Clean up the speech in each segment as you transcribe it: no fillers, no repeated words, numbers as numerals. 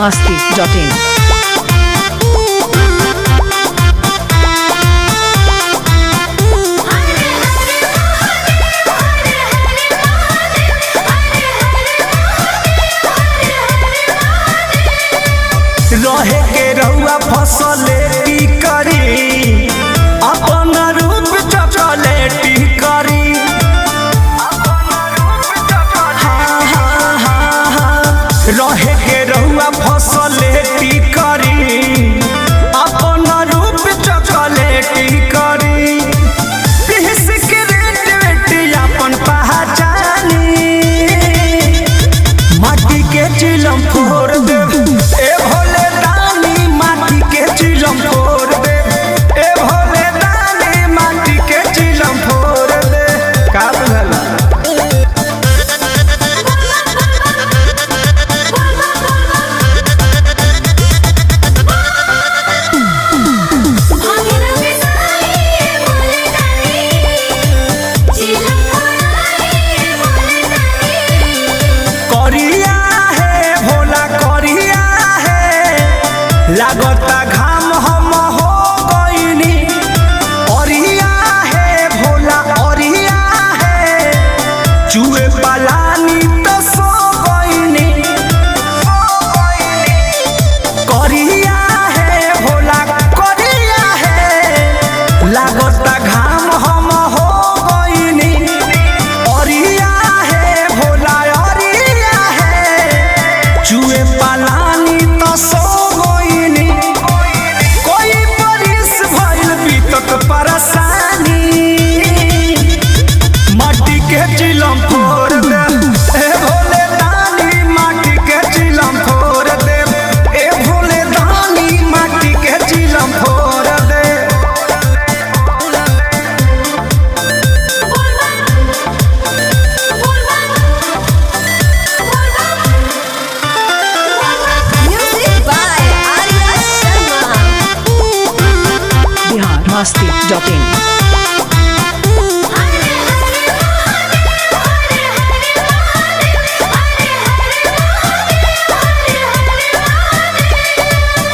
biharmasti.in। रहे के रहुआ फसले की करी अपन रूप चॉकलेटी करी। रहे के रहुआ फसले की करी अपन रूप चॉकलेटी करी। पीस के रेट वेट अपन पहचानी माटी के चिलम फोड़ दे ए भोले दानी माटी के चिलम फोड़ दे ए भोले दानी माटी के चिलम फोड़ दे। का बुझला करिया है भोला करिया है लागता घाम हम हो गईनी। अरिया है भोला अरिया है चूहे पलानी तो सो गईनी। करिया है भोला करिया है लागता घाम हम हो गईनी। अरिया है भोला अरिया है चूहे पलानी तो सो गईनी। कोई परिस भइल बीतत परेशानी माटी के चिलम फोड़ दे ए भोले दानी माटी के चिलम फोड़ दे ए भोले दानी माटी के चिलम फोड़ दे। Music by Arya Sharma. biharmasti.in।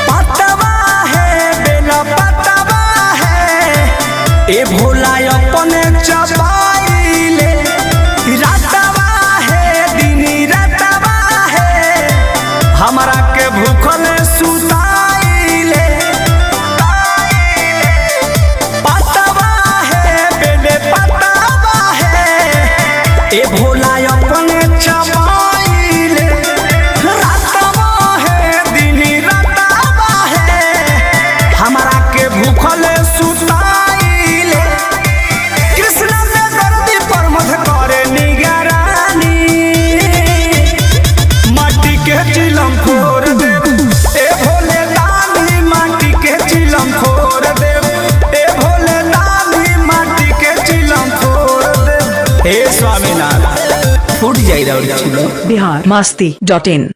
पतवा है बेला पतवा है ए भोला अपने चबाइले। रातवा है दिनी रातवा है हमरा के भूखल सुताइले। पतवा है बेले पतवा है ए भोला अपने चबाइले। रातवा है दिनी रातवा है हमरा के भूखल सुताइले। कृष्ण ने धरती पर मध करे निगरानी माटी के चिलम फोड़ दे ए भोले दानी माटी के चिलम फोड़ दे ए भोले दानी माटी के चिलम फोड़ दे। हे स्वामीनाथ फूट जाई रहा चिलम। biharmasti.in।